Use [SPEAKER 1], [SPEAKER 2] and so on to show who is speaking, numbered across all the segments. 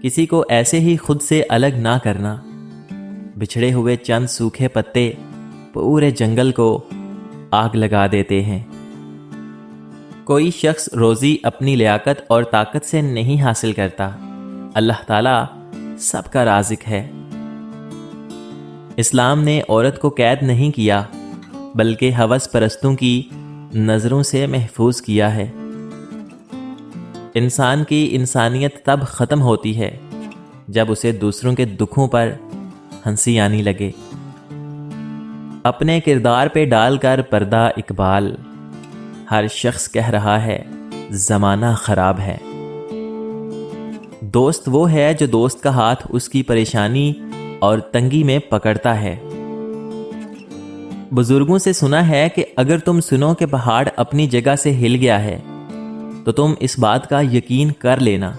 [SPEAKER 1] کسی کو ایسے ہی خود سے الگ نہ کرنا۔ بچھڑے ہوئے چند سوکھے پتے پورے جنگل کو آگ لگا دیتے ہیں۔ کوئی شخص روزی اپنی لیاقت اور طاقت سے نہیں حاصل کرتا، اللہ تعالیٰ سب کا رازق ہے۔ اسلام نے عورت کو قید نہیں کیا بلکہ ہوس پرستوں کی نظروں سے محفوظ کیا ہے۔ انسان کی انسانیت تب ختم ہوتی ہے جب اسے دوسروں کے دکھوں پر ہنسی آنے لگے۔ اپنے کردار پہ ڈال کر پردہ اقبال، ہر شخص کہہ رہا ہے زمانہ خراب ہے۔ دوست وہ ہے جو دوست کا ہاتھ اس کی پریشانی اور تنگی میں پکڑتا ہے۔ بزرگوں سے سنا ہے کہ اگر تم سنو کہ پہاڑ اپنی جگہ سے ہل گیا ہے تو تم اس بات کا یقین کر لینا،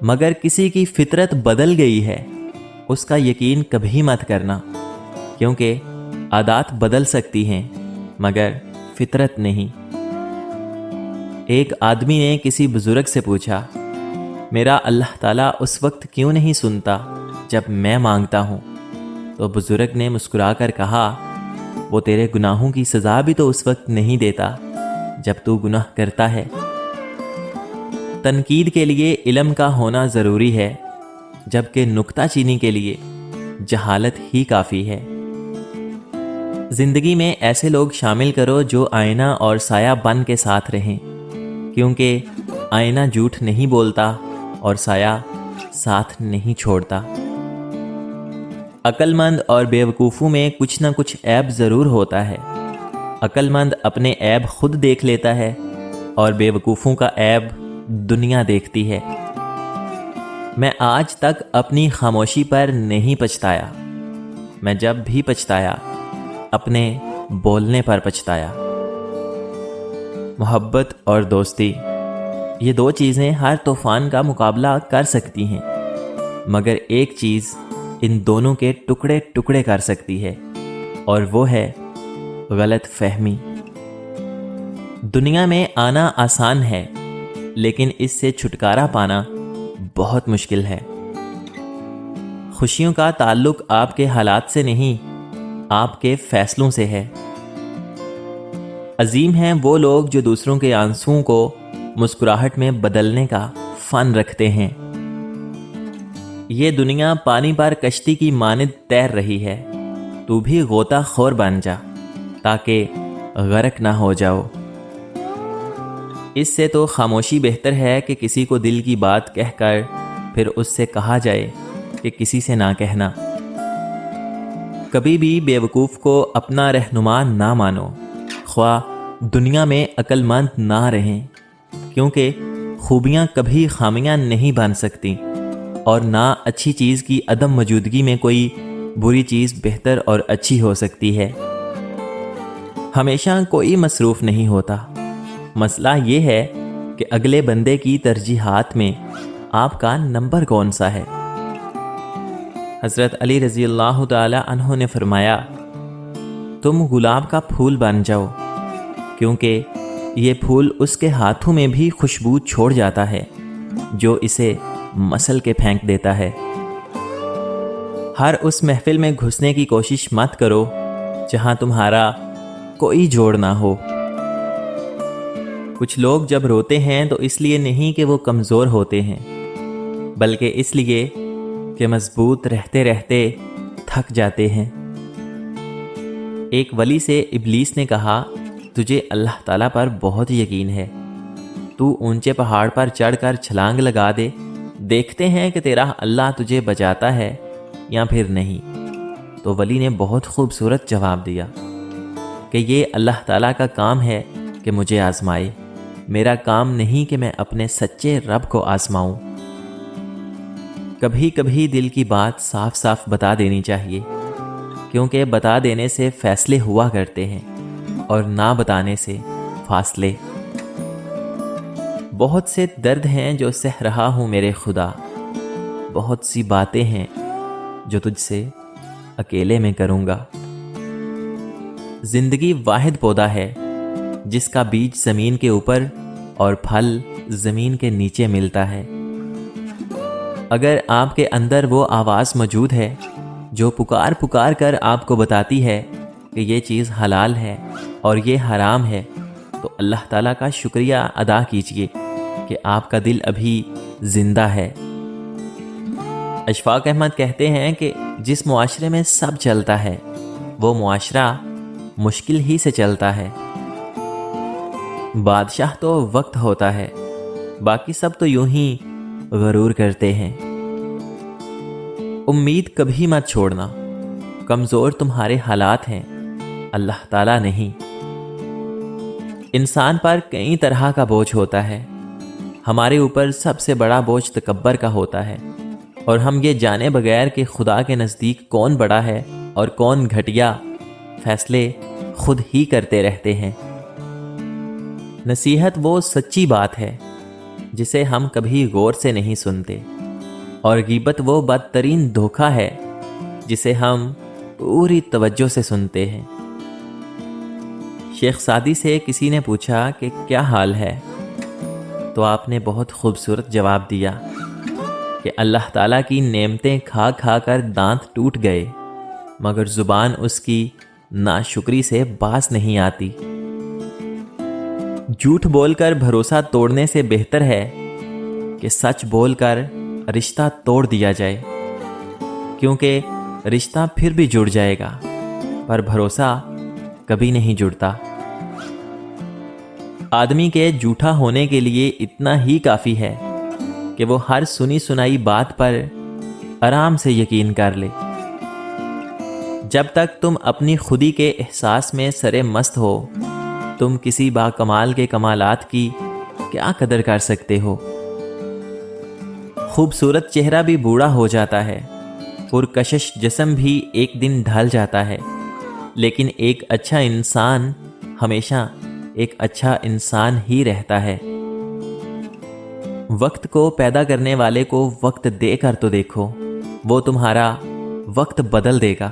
[SPEAKER 1] مگر کسی کی فطرت بدل گئی ہے اس کا یقین کبھی مت کرنا، کیونکہ عادات بدل سکتی ہیں مگر فطرت نہیں۔ ایک آدمی نے کسی بزرگ سے پوچھا، میرا اللہ تعالیٰ اس وقت کیوں نہیں سنتا جب میں مانگتا ہوں؟ تو بزرگ نے مسکرا کر کہا، وہ تیرے گناہوں کی سزا بھی تو اس وقت نہیں دیتا جب تو گناہ کرتا ہے۔ تنقید کے لیے علم کا ہونا ضروری ہے، جبکہ نکتہ چینی کے لیے جہالت ہی کافی ہے۔ زندگی میں ایسے لوگ شامل کرو جو آئینہ اور سایہ بن کے ساتھ رہیں، کیونکہ آئینہ جھوٹ نہیں بولتا اور سایہ ساتھ نہیں چھوڑتا۔ عقل مند اور بیوقوفوں میں کچھ نہ کچھ عیب ضرور ہوتا ہے۔ عقل مند اپنے عیب خود دیکھ لیتا ہے اور بیوقوفوں کا عیب دنیا دیکھتی ہے۔ میں آج تک اپنی خاموشی پر نہیں پچھتایا، میں جب بھی پچھتایا اپنے بولنے پر پچھتایا۔ محبت اور دوستی، یہ دو چیزیں ہر طوفان کا مقابلہ کر سکتی ہیں، مگر ایک چیز ان دونوں کے ٹکڑے ٹکڑے کر سکتی ہے، اور وہ ہے غلط فہمی۔ دنیا میں آنا آسان ہے، لیکن اس سے چھٹکارا پانا بہت مشکل ہے۔ خوشیوں کا تعلق آپ کے حالات سے نہیں، آپ کے فیصلوں سے ہے۔ عظیم ہیں وہ لوگ جو دوسروں کے آنسوؤں کو مسکراہٹ میں بدلنے کا فن رکھتے ہیں۔ یہ دنیا پانی پر کشتی کی مانند تیر رہی ہے، تو بھی غوطہ خور بن جا تاکہ غرق نہ ہو جاؤ۔ اس سے تو خاموشی بہتر ہے کہ کسی کو دل کی بات کہہ کر پھر اس سے کہا جائے کہ کسی سے نہ کہنا۔ کبھی بھی بیوقوف کو اپنا رہنما نہ مانو، خواہ دنیا میں عقل مند نہ رہیں، کیونکہ خوبیاں کبھی خامیاں نہیں بن سکتی، اور نہ اچھی چیز کی عدم موجودگی میں کوئی بری چیز بہتر اور اچھی ہو سکتی ہے۔ ہمیشہ کوئی مصروف نہیں ہوتا، مسئلہ یہ ہے کہ اگلے بندے کی ترجیحات میں آپ کا نمبر کون سا ہے۔ حضرت علی رضی اللہ تعالی عنہ نے فرمایا، تم گلاب کا پھول بن جاؤ، کیونکہ یہ پھول اس کے ہاتھوں میں بھی خوشبو چھوڑ جاتا ہے جو اسے مسل کے پھینک دیتا ہے۔ ہر اس محفل میں گھسنے کی کوشش مت کرو جہاں تمہارا کوئی جوڑ نہ ہو۔ کچھ لوگ جب روتے ہیں تو اس لیے نہیں کہ وہ کمزور ہوتے ہیں، بلکہ اس لیے کہ مضبوط رہتے رہتے تھک جاتے ہیں۔ ایک ولی سے ابلیس نے کہا، تجھے اللہ تعالیٰ پر بہت یقین ہے، تو اونچے پہاڑ پر چڑھ کر چھلانگ لگا دے، دیکھتے ہیں کہ تیرا اللہ تجھے بچاتا ہے یا پھر نہیں۔ تو ولی نے بہت خوبصورت جواب دیا کہ یہ اللہ تعالیٰ کا کام ہے کہ مجھے آزمائے، میرا کام نہیں کہ میں اپنے سچے رب کو آزماؤں۔ کبھی کبھی دل کی بات صاف صاف بتا دینی چاہیے، کیونکہ بتا دینے سے فیصلے ہوا کرتے ہیں اور نہ بتانے سے فاصلے۔ بہت سے درد ہیں جو سہ رہا ہوں میرے خدا، بہت سی باتیں ہیں جو تجھ سے اکیلے میں کروں گا۔ زندگی واحد پودا ہے جس کا بیج زمین کے اوپر اور پھل زمین کے نیچے ملتا ہے۔ اگر آپ کے اندر وہ آواز موجود ہے جو پکار پکار کر آپ کو بتاتی ہے کہ یہ چیز حلال ہے اور یہ حرام ہے، تو اللہ تعالیٰ کا شکریہ ادا کیجیے کہ آپ کا دل ابھی زندہ ہے۔ اشفاق احمد کہتے ہیں کہ جس معاشرے میں سب چلتا ہے وہ معاشرہ مشکل ہی سے چلتا ہے۔ بادشاہ تو وقت ہوتا ہے، باقی سب تو یوں ہی غرور کرتے ہیں۔ امید کبھی مت چھوڑنا، کمزور تمہارے حالات ہیں، اللہ تعالیٰ نہیں۔ انسان پر کئی طرح کا بوجھ ہوتا ہے، ہمارے اوپر سب سے بڑا بوجھ تکبر کا ہوتا ہے، اور ہم یہ جانے بغیر کہ خدا کے نزدیک کون بڑا ہے اور کون گھٹیا، فیصلے خود ہی کرتے رہتے ہیں۔ نصیحت وہ سچی بات ہے جسے ہم کبھی غور سے نہیں سنتے، اور غیبت وہ بدترین دھوکہ ہے جسے ہم پوری توجہ سے سنتے ہیں۔ شیخ سعدی سے کسی نے پوچھا کہ کیا حال ہے، تو آپ نے بہت خوبصورت جواب دیا کہ اللہ تعالیٰ کی نعمتیں کھا کھا کر دانت ٹوٹ گئے، مگر زبان اس کی ناشکری سے باز نہیں آتی۔ جھوٹ بول کر بھروسہ توڑنے سے بہتر ہے کہ سچ بول کر رشتہ توڑ دیا جائے، کیونکہ رشتہ پھر بھی جڑ جائے گا پر بھروسہ کبھی نہیں جڑتا۔ آدمی کے جھوٹا ہونے کے لیے اتنا ہی کافی ہے کہ وہ ہر سنی سنائی بات پر آرام سے یقین کر لے۔ جب تک تم اپنی خودی کے احساس میں سرے مست ہو، تم کسی با کمال کے کمالات کی کیا قدر کر سکتے ہو؟ خوبصورت چہرہ بھی بوڑھا ہو جاتا ہے، پرکشش جسم بھی ایک دن ڈھل جاتا ہے، لیکن ایک اچھا انسان ہمیشہ ایک اچھا انسان ہی رہتا ہے۔ وقت کو پیدا کرنے والے کو وقت دے کر تو دیکھو، وہ تمہارا وقت بدل دے گا۔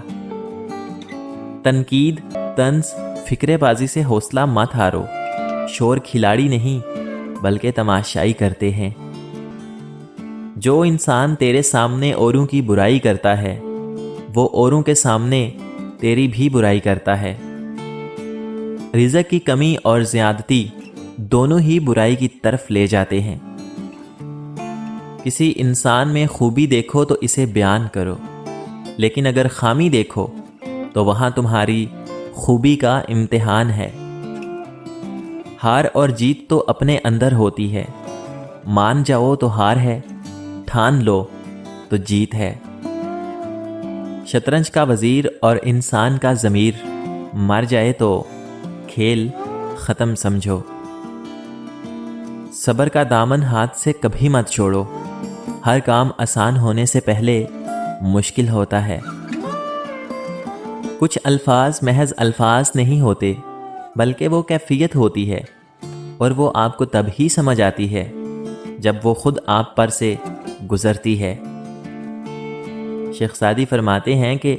[SPEAKER 1] تنقید، طنز، فکرے بازی سے حوصلہ مت ہارو، شور کھلاڑی نہیں بلکہ تماشائی کرتے ہیں۔ جو انسان تیرے سامنے اوروں کی برائی کرتا ہے وہ اوروں کے سامنے تیری بھی برائی کرتا ہے۔ رزق کی کمی اور زیادتی دونوں ہی برائی کی طرف لے جاتے ہیں۔ کسی انسان میں خوبی دیکھو تو اسے بیان کرو، لیکن اگر خامی دیکھو تو وہاں تمہاری خوبی کا امتحان ہے۔ ہار اور جیت تو اپنے اندر ہوتی ہے، مان جاؤ تو ہار ہے، ٹھان لو تو جیت ہے۔ شطرنج کا وزیر اور انسان کا ضمیر مر جائے تو کھیل ختم سمجھو۔ صبر کا دامن ہاتھ سے کبھی مت چھوڑو، ہر کام آسان ہونے سے پہلے مشکل ہوتا ہے۔ کچھ الفاظ محض الفاظ نہیں ہوتے بلکہ وہ کیفیت ہوتی ہے، اور وہ آپ کو تب ہی سمجھ آتی ہے جب وہ خود آپ پر سے گزرتی ہے۔ شیخ سعدی فرماتے ہیں کہ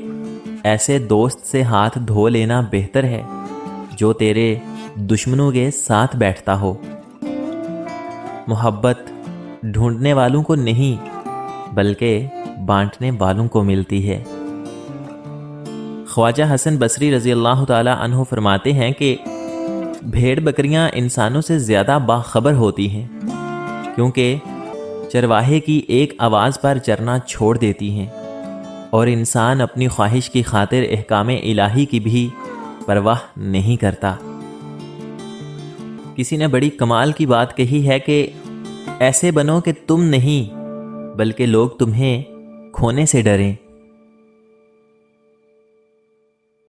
[SPEAKER 1] ایسے دوست سے ہاتھ دھو لینا بہتر ہے جو تیرے دشمنوں کے ساتھ بیٹھتا ہو۔ محبت ڈھونڈنے والوں کو نہیں بلکہ بانٹنے والوں کو ملتی ہے۔ خواجہ حسن بصری رضی اللہ تعالی عنہ فرماتے ہیں کہ بھیڑ بکریاں انسانوں سے زیادہ باخبر ہوتی ہیں، کیونکہ چرواہے کی ایک آواز پر چرنا چھوڑ دیتی ہیں، اور انسان اپنی خواہش کی خاطر احکام الہی کی بھی پرواہ نہیں کرتا۔ کسی نے بڑی کمال کی بات کہی ہے کہ ایسے بنو کہ تم نہیں بلکہ لوگ تمہیں کھونے سے ڈریں۔